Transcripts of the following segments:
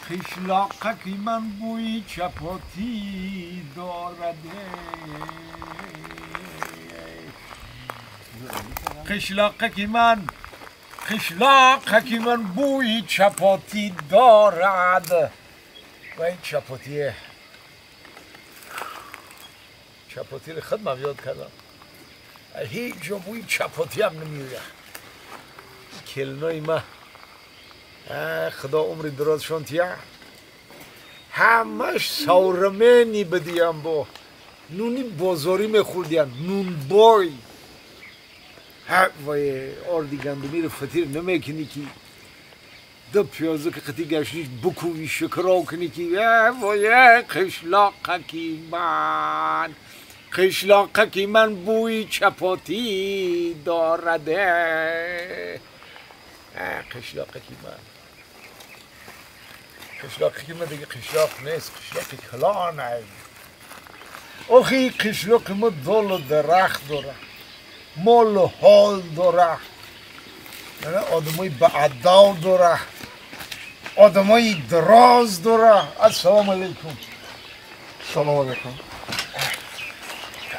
قشلاقکی من بوی چپاتی دارده قشلاقکی من بوی چپاتی دارد و این چپاتی رو خودم یاد کردم هیچ جا بوی چپاتی هم نمیوید کلنای ما خدا عمر درازشان تیه همش سورمنی بدیم با نونی بازاری میخوردیم نون بای وای آردی گندمی رو فطیر نمیکنی که دو پیازه که قطعی گشنیش بکوی شکراو کنی که وای قشلاقکی من بوی چپاتی دارده قشلاقکی من دیگه قشلاق نیست قشلاقی کلانه آخی قشلاق ما دل و درخت داره مال و حال داره آدمای بعداو داره آدمای دراز داره السلام علیکم سلام علیکم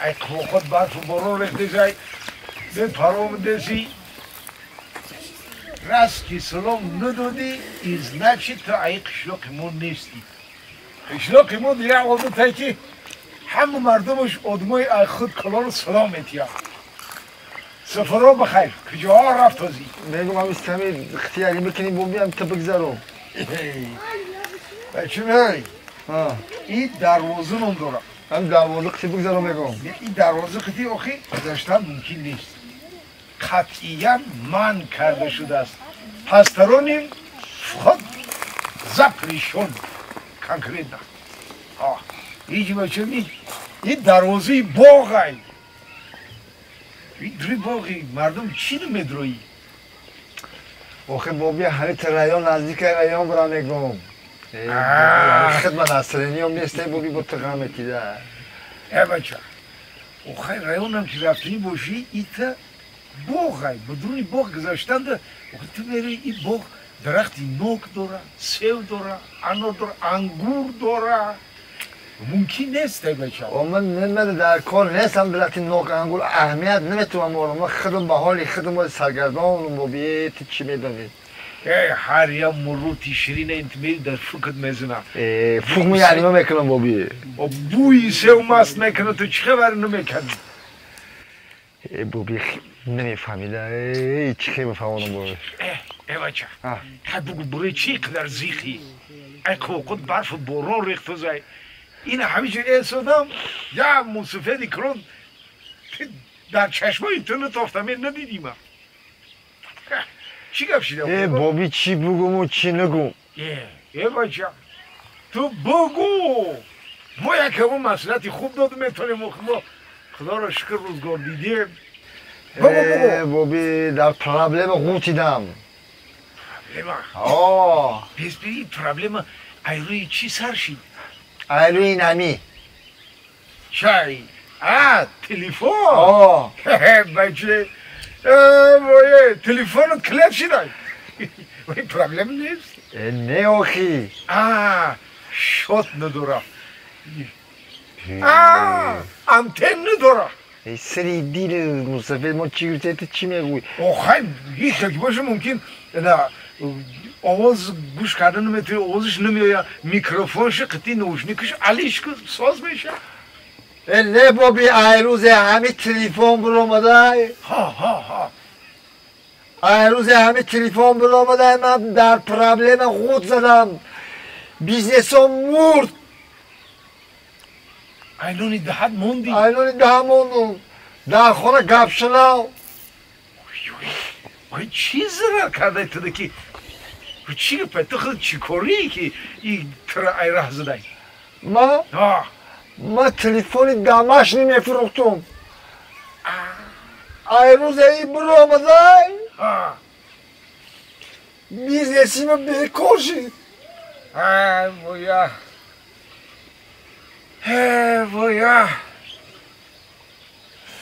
ای خود برف و بارون ریخته جای به پرام دسی راست که سلام ندادی از نچی تا ای قشلاقمون نیستی قشلاقمون دیگه عادت که همه مردمش آدمای ای خود کلان سلام میتیم سفرها بخیر کجاها رفت ازی میگم هم کمی اختیاری بکنی بومیم تا بگذارو بچه میای این دروازه نم دارم هم دروازه قطعی بگذارو میگم این دروازه قطعی آخی گذاشتن ممکن نیست قطعیاً من کرده شده است پس ترانیم خود زپریشون کنکریت نه ایجی بچه می این دروازه باغی این دری باغی مردم چی نمیدرویی آخه بابی همه ترایان نزدیک ایام برا میگم خدمت اصلینی هم نیست بابی با تقامتی ده بچه آخه رایان هم که رفتنی باشی ایتا باغی بدون باغ گذاشتن ده تو بری این باغ درختی نوک داره سیو داره انار داره انگور داره ممکن نیست بچه من نمیده در کار نیستم درختی نوک انگور اهمیت نمیتونم بارم من خودم به حالی خودم سرگردانم بابی چی میدونید هر یه مرو تیشرین انت میری در فکت میزنم فوق میگردی میکنم بابی بوی سیو مست میکنه تو چه خبر نمیکنی بابی نمیفهمیده چی خیلی بفهمونم بابی بچه بگو برای چی قدر زیخی ای کوکت برف و بارون ریخت زای این همیشه ایسادم یا موسفیدی کرون در چشمای تو نتافتمه ندیدیم چی گفت شده؟ بابی چی بگم و چی نگم بچه تو بگو ما یک اون مسئلتی خوب داده میتونیم خدا را شکر روزگار دیدیم بگو بابی در پرابلم قوتیدم پرابلم؟ بیس بی پرابلم ایروی چی سر شید؟ ایروی نمی چای؟ تلفن؟ بچه تلفنت کلید شده این پرابلم نیست؟ نه آخی شد نداره انتن نداره ای سری دیل مصطفی ما چی گوشتی چی میگوی آخه هیچ که باشه ممکن آواز گوش کردن نمیتونی آوازش نمیاد میکروفونش قطعی نوشنیکش علیش که ساز میشه نه بابی ایروز همه تلفن برو آمده ایروز همه تلفن برو آمده من در پرابلم خود زدم بیزنس هم مرد اینونی دهت موندی موندم در خونه گپ شنو چی زرار کرده تو که چی پته خود چی کاری که این تر ای راه زده ما تلفن دمش نمیفروختم ایروز ای برو آمده بیزنسی ما بیکار شد ویا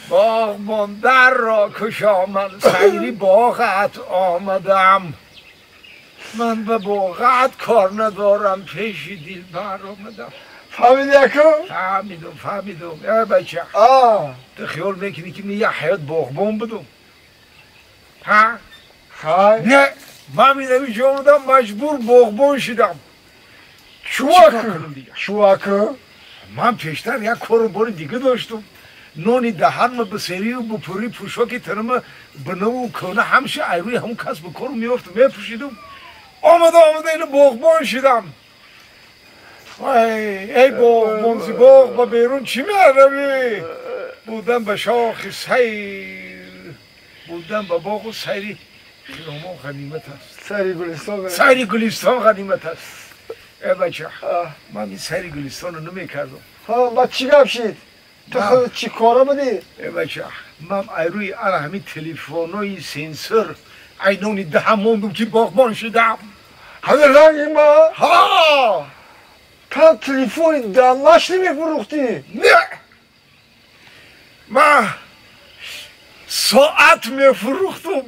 باغبان در را کشا من سیری باغت آمدم من به واقعت کار ندارم پیش دلبر آمدم. فهمیدی اکو؟ فهمیدم ای بچه تو خیال میکنی که من یه حیات باغبان بدم ها؟ خای نه من میدم اینجا آمدم مجبور باغبان شدم چو چیکار اکو؟ کنم دیگه؟ چو اکو؟ من پیشتر یک کار دیگه داشتم نونی دهنم به سری و بپوری پوشاکی تنم به نو کنه همشه ایروی همون کس به کارو میافتم میپوشیدم آمده اینو باغبان شدم ای باغبان زی باغ با بیرون چی میاروی بودم به شاخ سیر بودم به باغ و سیری خیرامان غنیمت است سری گلستان بره سیری گلیستان غنیمت است ای بچه من این سیری گلیستان رو نمیکردم ها بعد چی گپ شید؟ تو خود چی کارا بدی؟ ای بچه من ایروی همین تلفن‌های سنسور اینونی دهم موندم که باغبان شدم همه رنگ ما ها تا تلفن دمش نمیفروختی نه من ساعت میفروختم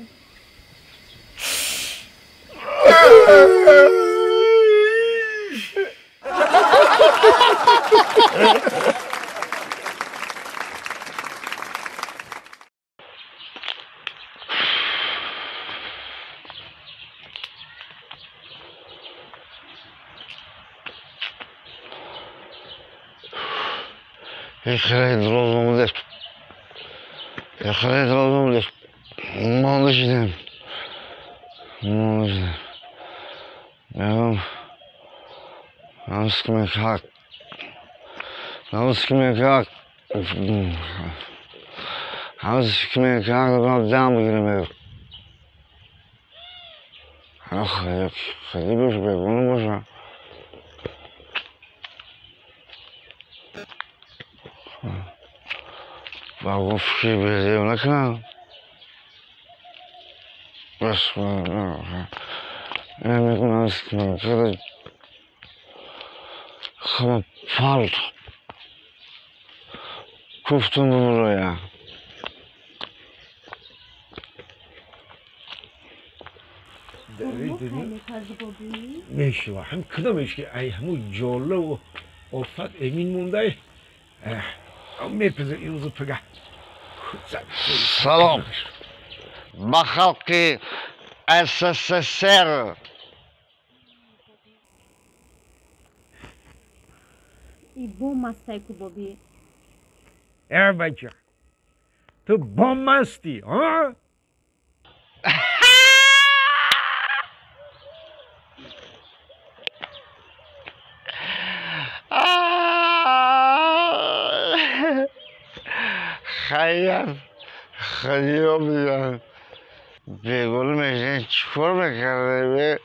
خیلی دراز اومده خیلی دراز اومده مانده شدم نمسک میکرد دم بگیرم خیلی باشه بگونه باشه با گفتی بیدیم نکنم بس میکنم که خب پالت گفتم برویم میشه هم کدامش که ای همون جاله و آفت امین مونده میپذر این روزو پگه سلام به خلق SSSR ای بوم هستی کو بابی ای بچه تو بام هستی ها؟ خیلی بیان بگل میشه چکار میکرده به